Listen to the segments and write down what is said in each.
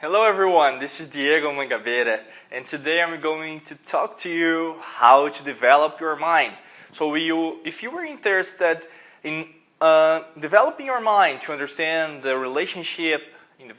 Hello everyone, this is Diego Mangabeira, and today I'm going to talk to you how to develop your mind. So if you were interested in developing your mind to understand the relationship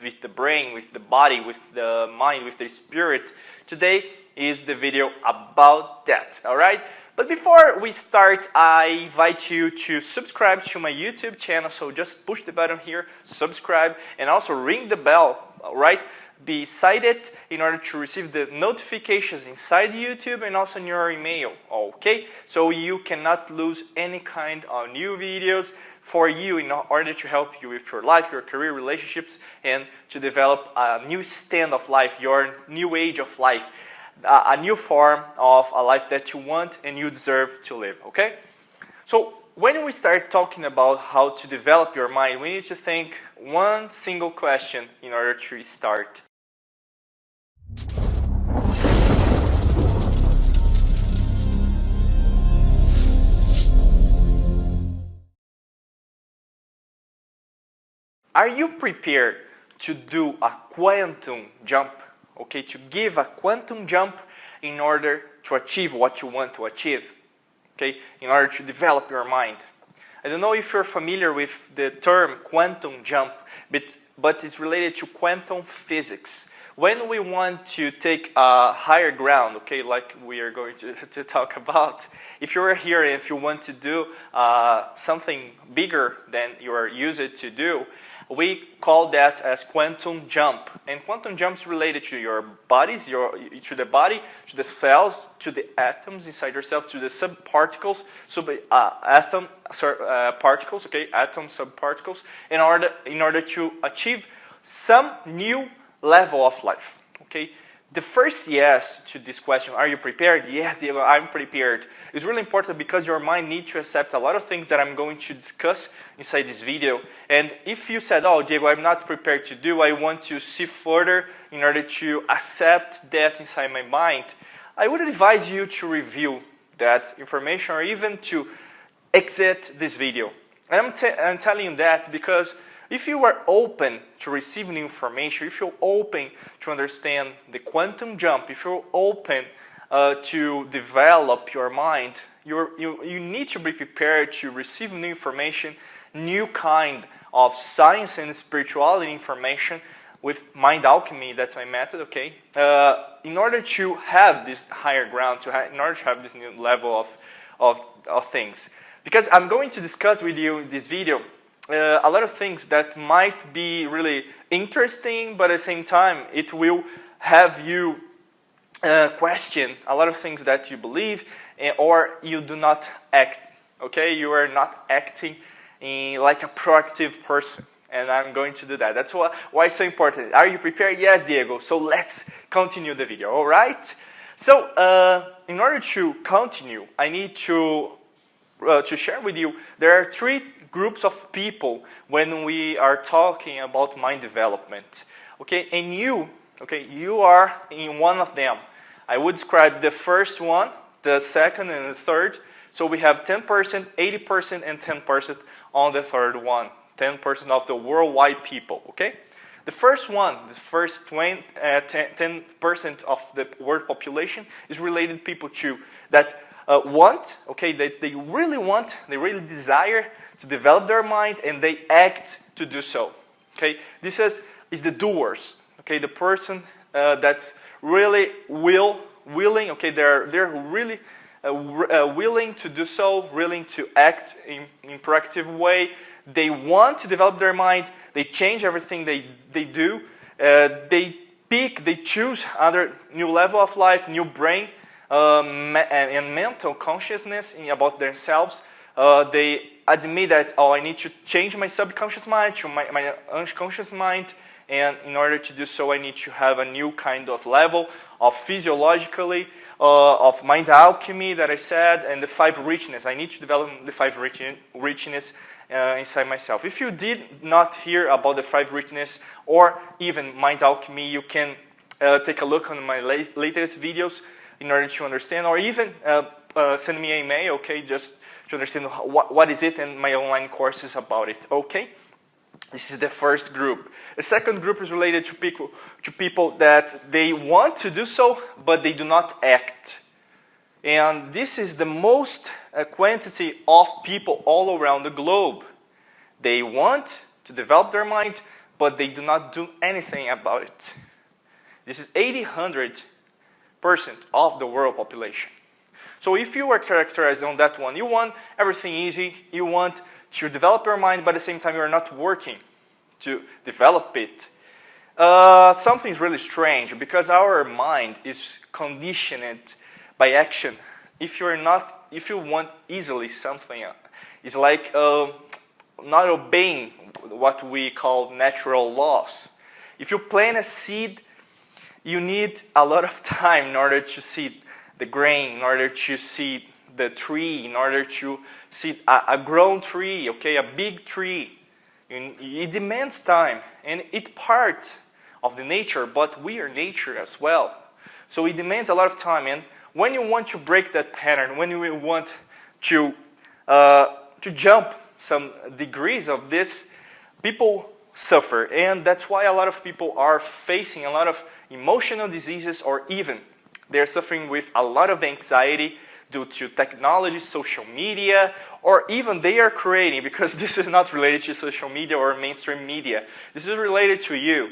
with the brain, with the body, with the mind, with the spirit, today is the video about that, alright? But before we start, I invite you to subscribe to my YouTube channel, so just push the button here, subscribe, and also ring the bell, alright? Beside it in order to receive the notifications inside YouTube and also in your email, okay? So you cannot lose any kind of new videos for you in order to help you with your life, your career, relationships, and to develop a new stand of life, your new age of life. A new form of a life that you want and you deserve to live, okay? So when we start talking about how to develop your mind, we need to think one single question in order to start. Are you prepared to do a quantum jump? Okay, to give a quantum jump in order to achieve what you want to achieve, okay, in order to develop your mind. I don't know if you're familiar with the term quantum jump, but it's related to quantum physics. When we want to take a higher ground, okay, like we are going to talk about, if you're here and if you want to do something bigger than you are used to do, we call that as quantum jump. And quantum jump is related to your bodies, to the body, to the cells, to the atoms inside yourself, to the subparticles, particles, okay, atom subparticles, in order to achieve some new level of life, okay? The first yes to this question, are you prepared? Yes, Diego, I'm prepared. It's really important because your mind needs to accept a lot of things that I'm going to discuss inside this video. And if you said, oh, Diego, I'm not prepared to do, I want to see further in order to accept that inside my mind, I would advise you to review that information or even to exit this video. And I'm telling you that because if you are open to receive new information, if you're open to understand the quantum jump, if you're open to develop your mind, you need to be prepared to receive new information, new kind of science and spirituality information with Mind Alchemy, that's my method, okay? In order to have this higher ground, in order to have this new level of things. Because I'm going to discuss with you in this video a lot of things that might be really interesting, but at the same time, it will have you question a lot of things that you believe or you do not act, okay? You are not acting like a proactive person, and I'm going to do that. That's why it's so important. Are you prepared? Yes, Diego. So let's continue the video, all right? So in order to continue, I need to share with you, there are three groups of people when we are talking about mind development, okay? And you are in one of them. I would describe the first one, the second, and the third. So we have 10%, 80%, and 10% on the third one. 10% of the worldwide people, okay? The first one, the first 10% of the world population is related people to that want, okay, that they really want, they really desire to develop their mind, and they act to do so, okay? This is the doers, okay? The person that's really willing, okay? They're really willing to do so, willing to act in proactive way. They want to develop their mind. They change everything they do. They choose other new level of life, new brain, and mental consciousness about themselves. They admit that, oh, I need to change my subconscious mind to my unconscious mind, and in order to do so, I need to have a new kind of level of physiologically, of mind alchemy that I said, and the 5 richness. I need to develop the 5 richness inside myself. If you did not hear about the 5 richness or even mind alchemy, you can take a look on my latest videos in order to understand, or even send me an email, okay, just to understand what is it and my online courses about it, okay? This is the first group. The second group is related to people that they want to do so, but they do not act. And this is the most quantity of people all around the globe. They want to develop their mind, but they do not do anything about it. This is 100% of the world population. So if you are characterized on that one, you want everything easy, you want to develop your mind, but at the same time you are not working to develop it. Something's really strange, because our mind is conditioned by action. If you want easily something, it's like not obeying what we call natural laws. If you plant a seed, you need a lot of time in order to see the grain, in order to see the tree, in order to see a grown tree, okay, a big tree. It demands time, and it's part of the nature, but we are nature as well. So it demands a lot of time, and when you want to break that pattern, when you want to jump some degrees of this, people suffer, and that's why a lot of people are facing a lot of emotional diseases, or even they're suffering with a lot of anxiety due to technology, social media, or even they are creating, because this is not related to social media or mainstream media. This is related to you.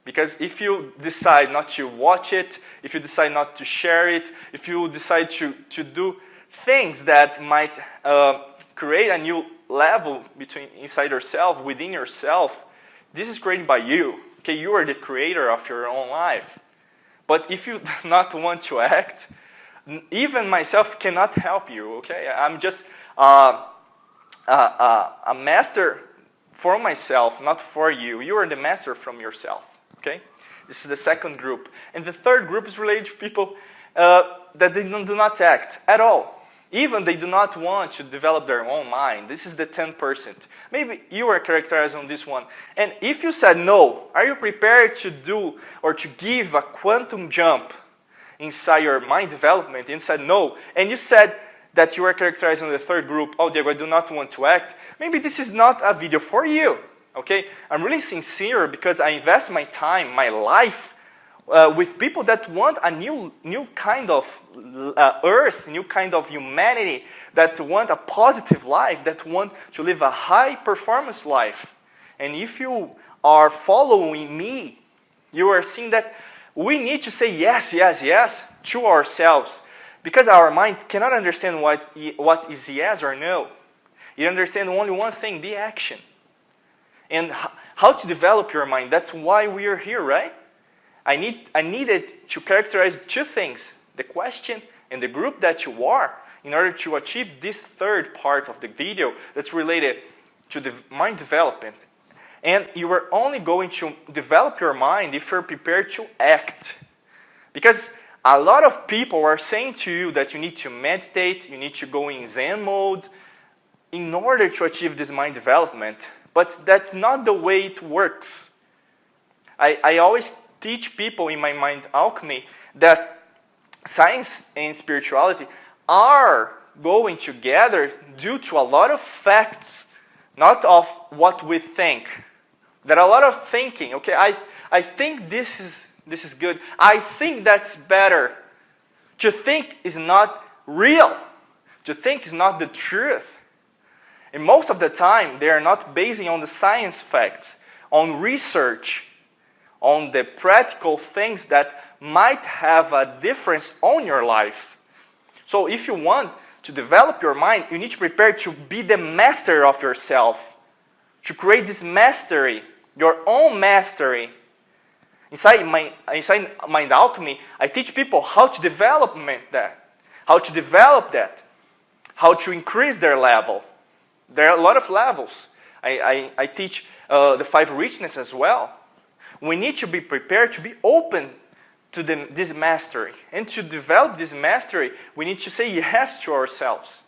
Because if you decide not to watch it, if you decide not to share it, if you decide to do things that might create a new level inside yourself, within yourself, this is created by you. Okay, you are the creator of your own life. But if you do not want to act, even myself cannot help you. Okay, I'm just a master for myself, not for you. You are the master from yourself. Okay, this is the second group, and the third group is related to people that they do not act at all. Even they do not want to develop their own mind. This is the 10%. Maybe you are characterized on this one. And if you said no, are you prepared to do or to give a quantum jump inside your mind development? And you said no, and you said that you are characterized on the third group, oh Diego, I do not want to act. Maybe this is not a video for you. Okay? I'm really sincere because I invest my time, my life, with people that want a new kind of earth, new kind of humanity, that want a positive life, that want to live a high performance life. And if you are following me, you are seeing that we need to say yes, yes, yes to ourselves, because our mind cannot understand what is yes or no. It understands only one thing, the action. And how to develop your mind, that's why we are here, right? I needed to characterize two things, the question and the group that you are, in order to achieve this third part of the video that's related to the mind development. And you are only going to develop your mind if you're prepared to act. Because a lot of people are saying to you that you need to meditate, you need to go in Zen mode in order to achieve this mind development. But that's not the way it works. I always teach people in my Mind Alchemy that science and spirituality are going together due to a lot of facts, not of what we think. There are a lot of thinking. Okay, I think this is good. I think that's better. To think is not real. To think is not the truth. And most of the time, they are not basing on the science facts, on research, on the practical things that might have a difference on your life. So if you want to develop your mind, you need to prepare to be the master of yourself, to create this mastery, your own mastery. Inside Mind Alchemy, I teach people how to develop that, how to increase their level. There are a lot of levels. I teach the 5 richness as well. We need to be prepared to be open to this mastery. And to develop this mastery, we need to say yes to ourselves.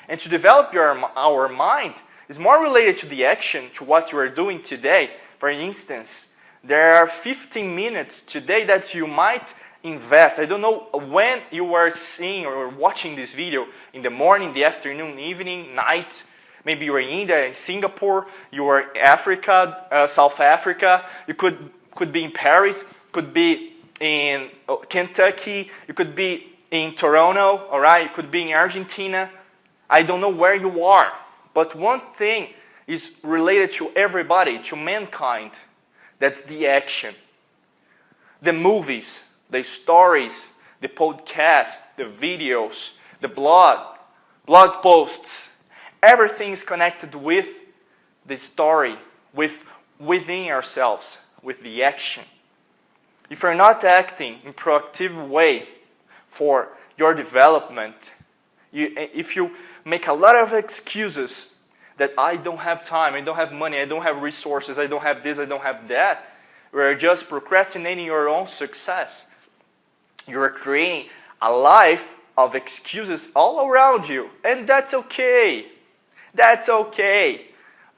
And to develop our mind is more related to the action, to what you are doing today. For instance, there are 15 minutes today that you might invest. I don't know when you are seeing or watching this video, in the morning, the afternoon, evening, night. Maybe you are in India, in Singapore, you are in Africa, South Africa, you could be in Paris, could be in Kentucky, you could be in Toronto, all right? You could be in Argentina. I don't know where you are, but one thing is related to everybody, to mankind. That's the action. The movies, the stories, the podcasts, the videos, the blog posts, everything is connected with the story, within ourselves, with the action. If you're not acting in a proactive way for your development, if you make a lot of excuses that I don't have time, I don't have money, I don't have resources, I don't have this, I don't have that, you're just procrastinating your own success. You're creating a life of excuses all around you, and that's okay. That's okay.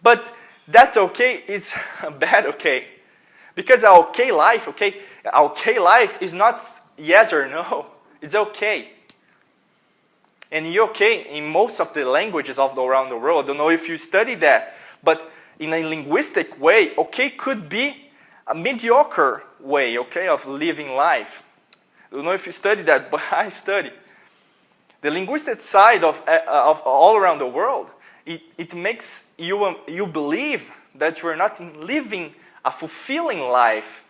But that's okay is a bad okay. Because our okay life is not yes or no. It's okay. And you're okay in most of the languages all around the world. I don't know if you study that, but in a linguistic way, okay could be a mediocre way, okay, of living life. I don't know if you study that, but I study. The linguistic side of all around the world, it makes you believe that you are not living a fulfilling life,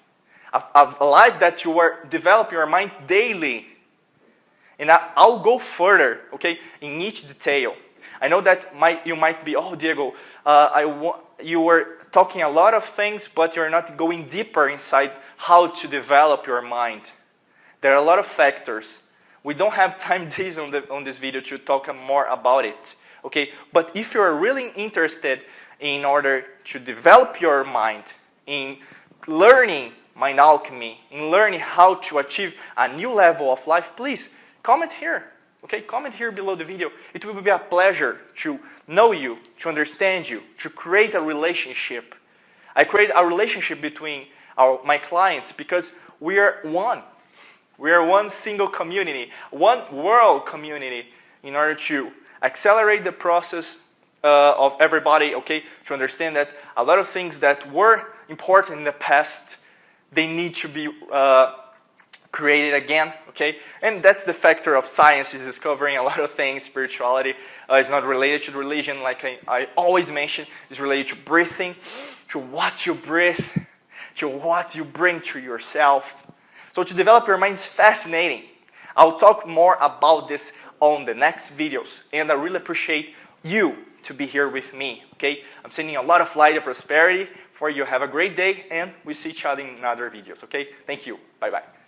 a life that you are developing your mind daily. And I'll go further, okay, in each detail. I know that you might be, oh, Diego, you were talking a lot of things, but you're not going deeper inside how to develop your mind. There are a lot of factors. We don't have time days on this video to talk more about it, okay? But if you're really interested in order to develop your mind, in learning mind alchemy, in learning how to achieve a new level of life, please comment here, okay? Comment here below the video. It will be a pleasure to know you, to understand you, to create a relationship. I create a relationship between my clients because we are one. We are one single community, one world community in order to accelerate the process of everybody, okay? To understand that a lot of things that were important in the past, they need to be created again, okay? And that's the factor of science is discovering a lot of things. Spirituality is not related to religion, like I always mention. It's related to breathing, to what you breathe, to what you bring to yourself. So to develop your mind is fascinating. I'll talk more about this on the next videos. And I really appreciate you to be here with me, okay? I'm sending a lot of light and prosperity for you. Have a great day, and we see each other in other videos, okay? Thank you. Bye-bye.